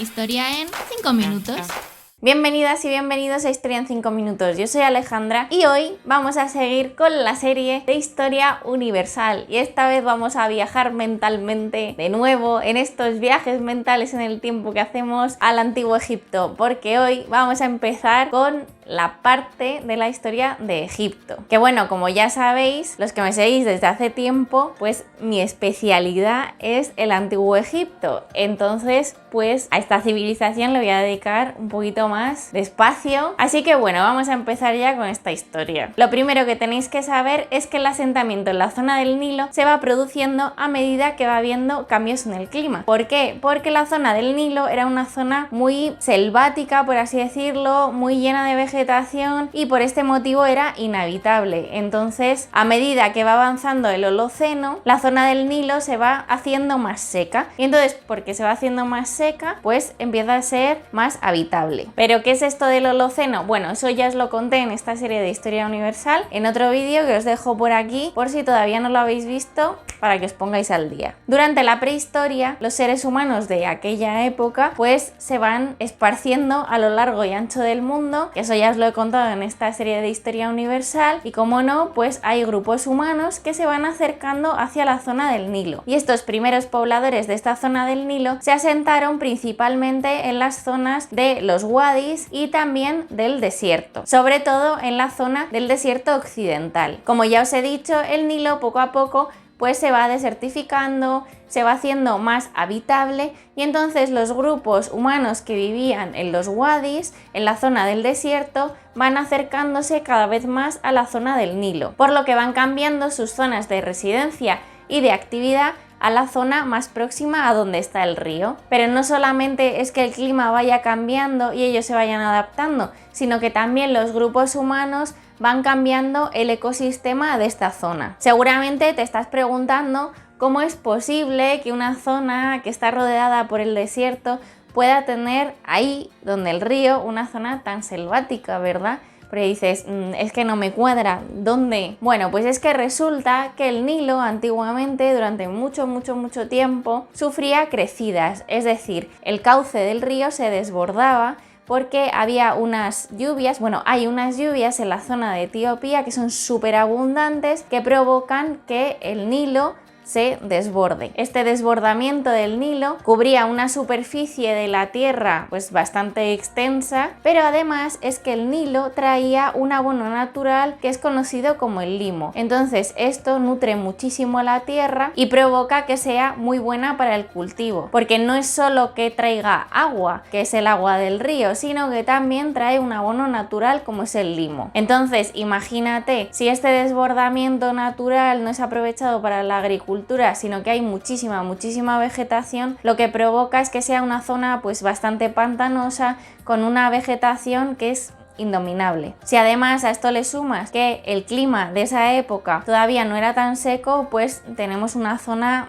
Historia en 5 minutos. Bienvenidas y bienvenidos a Historia en 5 minutos. Yo soy Alejandra y hoy vamos a seguir con la serie de Historia Universal. Y esta vez vamos a viajar mentalmente de nuevo en estos viajes mentales en el tiempo que hacemos al Antiguo Egipto, porque hoy vamos a empezar con la parte de la historia de Egipto. Que bueno, como ya sabéis, los que me seguís desde hace tiempo, pues mi especialidad es el Antiguo Egipto. Entonces, pues a esta civilización le voy a dedicar un poquito más de espacio. Así que bueno, vamos a empezar ya con esta historia. Lo primero que tenéis que saber es que el asentamiento en la zona del Nilo se va produciendo a medida que va habiendo cambios en el clima. ¿Por qué? Porque la zona del Nilo era una zona muy selvática, por así decirlo, muy llena de vegetación, y por este motivo era inhabitable. Entonces, a medida que va avanzando el Holoceno, la zona del Nilo se va haciendo más seca. Y entonces, porque se va haciendo más seca, pues empieza a ser más habitable. ¿Pero qué es esto del Holoceno? Bueno, eso ya os lo conté en esta serie de Historia Universal, en otro vídeo que os dejo por aquí, por si todavía no lo habéis visto, para que os pongáis al día. Durante la prehistoria, los seres humanos de aquella época, pues se van esparciendo a lo largo y ancho del mundo, que eso ya os lo he contado en esta serie de Historia Universal, y como no, pues hay grupos humanos que se van acercando hacia la zona del Nilo. Y estos primeros pobladores de esta zona del Nilo se asentaron principalmente en las zonas de los wadis y también del desierto, sobre todo en la zona del desierto occidental. Como ya os he dicho, el Nilo poco a poco pues se va desertificando, se va haciendo más habitable, y entonces los grupos humanos que vivían en los wadis, en la zona del desierto, van acercándose cada vez más a la zona del Nilo, por lo que van cambiando sus zonas de residencia y de actividad a la zona más próxima a donde está el río. Pero no solamente es que el clima vaya cambiando y ellos se vayan adaptando, sino que también los grupos humanos van cambiando el ecosistema de esta zona. Seguramente te estás preguntando cómo es posible que una zona que está rodeada por el desierto pueda tener ahí, donde el río, una zona tan selvática, ¿verdad? Pero dices, es que no me cuadra, ¿dónde? Bueno, pues es que resulta que el Nilo antiguamente, durante mucho tiempo, sufría crecidas, es decir, el cauce del río se desbordaba porque había unas lluvias, hay unas lluvias en la zona de Etiopía que son súper abundantes, que provocan que el Nilo se desborde. Este desbordamiento del Nilo cubría una superficie de la tierra pues bastante extensa, pero además es que el Nilo traía un abono natural que es conocido como el limo. Entonces esto nutre muchísimo la tierra y provoca que sea muy buena para el cultivo, porque no es solo que traiga agua, que es el agua del río, sino que también trae un abono natural como es el limo. Entonces imagínate, si este desbordamiento natural no es aprovechado para la agricultura, sino que hay muchísima vegetación, lo que provoca es que sea una zona pues bastante pantanosa, con una vegetación que es indominable. Si además a esto le sumas que el clima de esa época todavía no era tan seco, pues tenemos una zona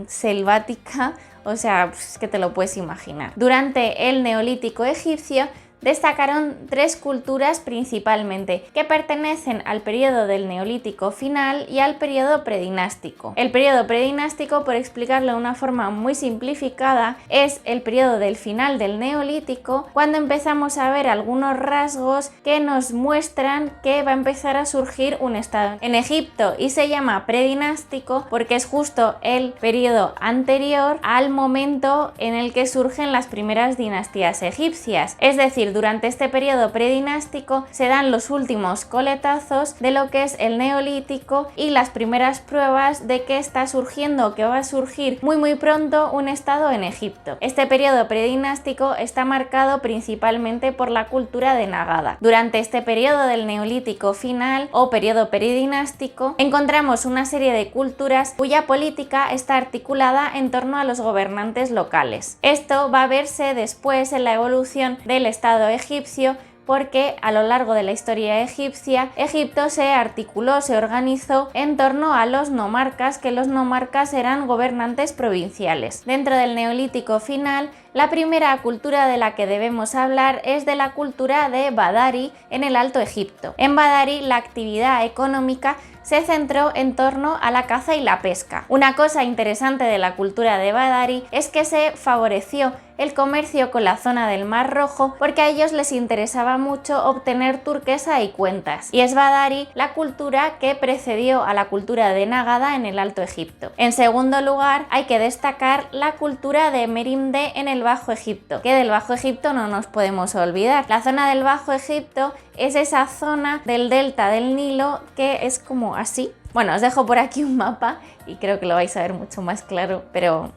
selvática, o sea, pues, que te lo puedes imaginar. Durante el Neolítico egipcio destacaron tres culturas principalmente, que pertenecen al periodo del Neolítico final y al periodo predinástico. El periodo predinástico, por explicarlo de una forma muy simplificada, es el periodo del final del Neolítico, cuando empezamos a ver algunos rasgos que nos muestran que va a empezar a surgir un estado en Egipto, y se llama predinástico porque es justo el periodo anterior al momento en el que surgen las primeras dinastías egipcias. Es decir, durante este periodo predinástico se dan los últimos coletazos de lo que es el Neolítico y las primeras pruebas de que está surgiendo, que va a surgir muy pronto, un estado en Egipto. Este periodo predinástico está marcado principalmente por la cultura de Nagada. Durante este periodo del Neolítico final o periodo predinástico encontramos una serie de culturas cuya política está articulada en torno a los gobernantes locales. Esto va a verse después en la evolución del Estado egipcio, porque a lo largo de la historia egipcia, Egipto se articuló, se organizó en torno a los nomarcas, que los nomarcas eran gobernantes provinciales. Dentro del Neolítico final, la primera cultura de la que debemos hablar es de la cultura de Badari en el Alto Egipto. En Badari, la actividad económica se centró en torno a la caza y la pesca. Una cosa interesante de la cultura de Badari es que se favoreció el comercio con la zona del Mar Rojo porque a ellos les interesaba mucho obtener turquesa y cuentas. Y es Badari la cultura que precedió a la cultura de Nagada en el Alto Egipto. En segundo lugar, hay que destacar la cultura de Merimde en el Bajo Egipto, que del Bajo Egipto no nos podemos olvidar. La zona del Bajo Egipto es esa zona del delta del Nilo que es como así. Bueno, os dejo por aquí un mapa y creo que lo vais a ver mucho más claro, pero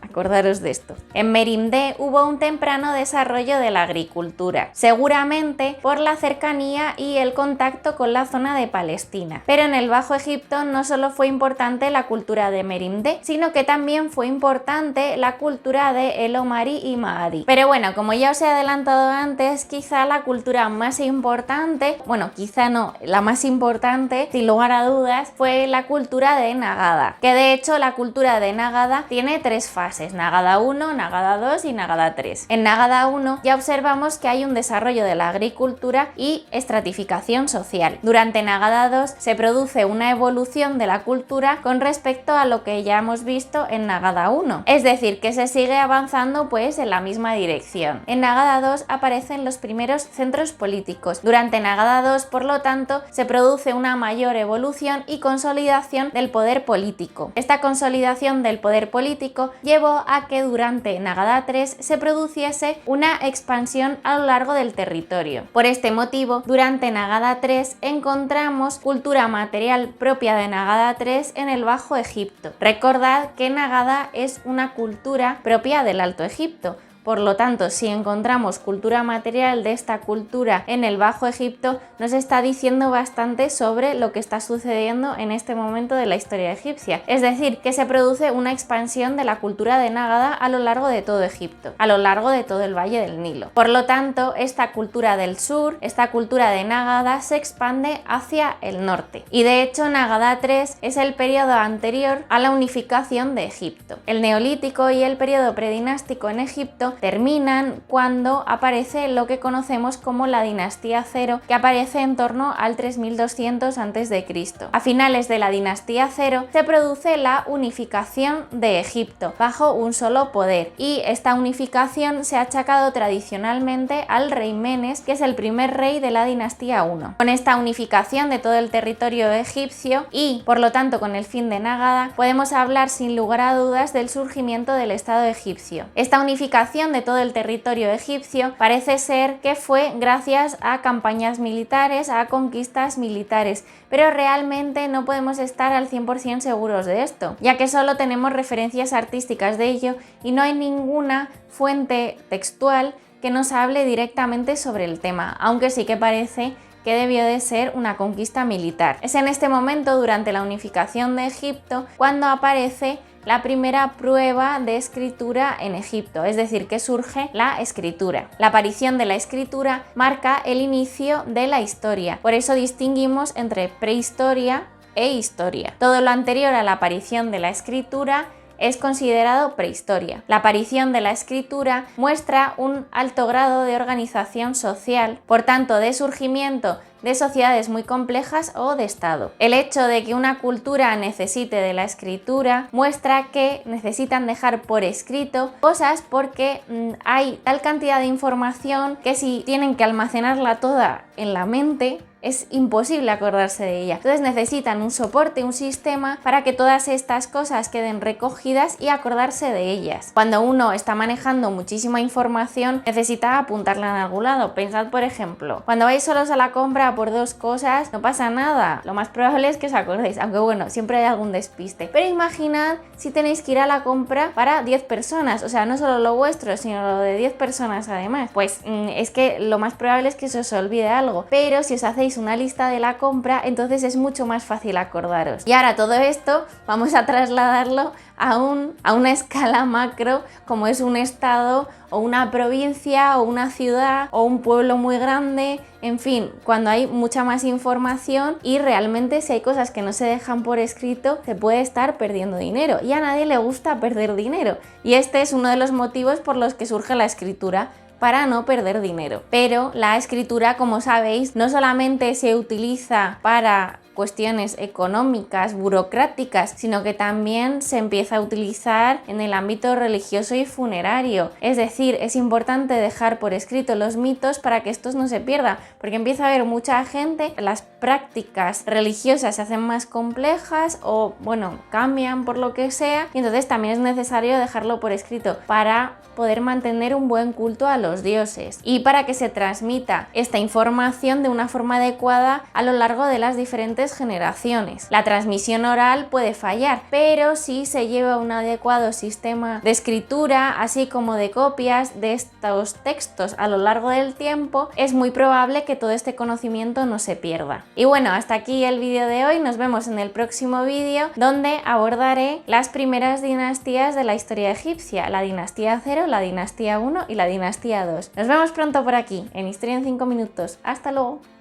acordaros de esto. En Merimde hubo un temprano desarrollo de la agricultura, seguramente por la cercanía y el contacto con la zona de Palestina. Pero en el Bajo Egipto no solo fue importante la cultura de Merimde, sino que también fue importante la cultura de El Omari y Mahdi. Pero bueno, como ya os he adelantado antes, quizá la cultura más importante, bueno, quizá no, la más importante, sin lugar a dudas, fue la cultura de Nagada. Que de hecho la cultura de Nagada tiene 3 fases. Nagada 1, Nagada 2 y Nagada 3. En Nagada 1 ya observamos que hay un desarrollo de la agricultura y estratificación social. Durante Nagada 2 se produce una evolución de la cultura con respecto a lo que ya hemos visto en Nagada 1. Es decir, que se sigue avanzando pues en la misma dirección. En Nagada 2 aparecen los primeros centros políticos. Durante Nagada 2, por lo tanto, se produce una mayor evolución y consolidación del poder político. Esta consolidación del poder político llevó a que durante Nagada 3 se produciese una expansión a lo largo del territorio. Por este motivo, durante Nagada 3 encontramos cultura material propia de Nagada 3 en el Bajo Egipto. Recordad que Nagada es una cultura propia del Alto Egipto. Por lo tanto, si encontramos cultura material de esta cultura en el Bajo Egipto, nos está diciendo bastante sobre lo que está sucediendo en este momento de la historia egipcia. Es decir, que se produce una expansión de la cultura de Nagada a lo largo de todo Egipto, a lo largo de todo el Valle del Nilo. Por lo tanto, esta cultura del sur, esta cultura de Nagada, se expande hacia el norte. Y de hecho, Nagada 3 es el periodo anterior a la unificación de Egipto. El Neolítico y el periodo predinástico en Egipto terminan cuando aparece lo que conocemos como la dinastía Cero, que aparece en torno al 3200 a.C. A finales de la dinastía Cero se produce la unificación de Egipto bajo un solo poder, y esta unificación se ha achacado tradicionalmente al rey Menes, que es el primer rey de la dinastía 1. Con esta unificación de todo el territorio egipcio y por lo tanto con el fin de Nagada, podemos hablar sin lugar a dudas del surgimiento del Estado egipcio. Esta unificación de todo el territorio egipcio parece ser que fue gracias a campañas militares, a conquistas militares, pero realmente no podemos estar al 100% seguros de esto, ya que solo tenemos referencias artísticas de ello y no hay ninguna fuente textual que nos hable directamente sobre el tema, aunque sí que parece que debió de ser una conquista militar. Es en este momento, durante la unificación de Egipto, cuando aparece la primera prueba de escritura en Egipto, es decir, que surge la escritura. La aparición de la escritura marca el inicio de la historia, por eso distinguimos entre prehistoria e historia. Todo lo anterior a la aparición de la escritura es considerado prehistoria. La aparición de la escritura muestra un alto grado de organización social, por tanto de surgimiento de sociedades muy complejas o de estado. El hecho de que una cultura necesite de la escritura muestra que necesitan dejar por escrito cosas porque hay tal cantidad de información que si tienen que almacenarla toda en la mente, es imposible acordarse de ella. Entonces necesitan un soporte, un sistema para que todas estas cosas queden recogidas y acordarse de ellas. Cuando uno está manejando muchísima información, necesita apuntarla en algún lado. Pensad, por ejemplo, cuando vais solos a la compra por 2 cosas, no pasa nada. Lo más probable es que os acordéis, aunque bueno, siempre hay algún despiste. Pero imaginad si tenéis que ir a la compra para 10 personas, o sea, no solo lo vuestro, sino lo de 10 personas además. Pues es que lo más probable es que se os olvide algo. Pero si os hacéis una lista de la compra, entonces es mucho más fácil acordaros. Y ahora todo esto vamos a trasladarlo a una escala macro, como es un estado o una provincia o una ciudad o un pueblo muy grande, en fin, cuando hay mucha más información y realmente si hay cosas que no se dejan por escrito, se puede estar perdiendo dinero y a nadie le gusta perder dinero, y este es uno de los motivos por los que surge la escritura, para no perder dinero. Pero la escritura, como sabéis, no solamente se utiliza para cuestiones económicas, burocráticas, sino que también se empieza a utilizar en el ámbito religioso y funerario. Es decir, es importante dejar por escrito los mitos para que estos no se pierdan, porque empieza a haber mucha gente, las prácticas religiosas se hacen más complejas o, bueno, cambian por lo que sea, y entonces también es necesario dejarlo por escrito para poder mantener un buen culto a los dioses y para que se transmita esta información de una forma adecuada a lo largo de las diferentes generaciones. La transmisión oral puede fallar, pero si se lleva un adecuado sistema de escritura, así como de copias de estos textos a lo largo del tiempo, es muy probable que todo este conocimiento no se pierda. Y bueno, hasta aquí el vídeo de hoy. Nos vemos en el próximo vídeo, donde abordaré las primeras dinastías de la historia egipcia, la dinastía 0, la dinastía 1 y la dinastía 2. Nos vemos pronto por aquí, en Historia en 5 minutos. ¡Hasta luego!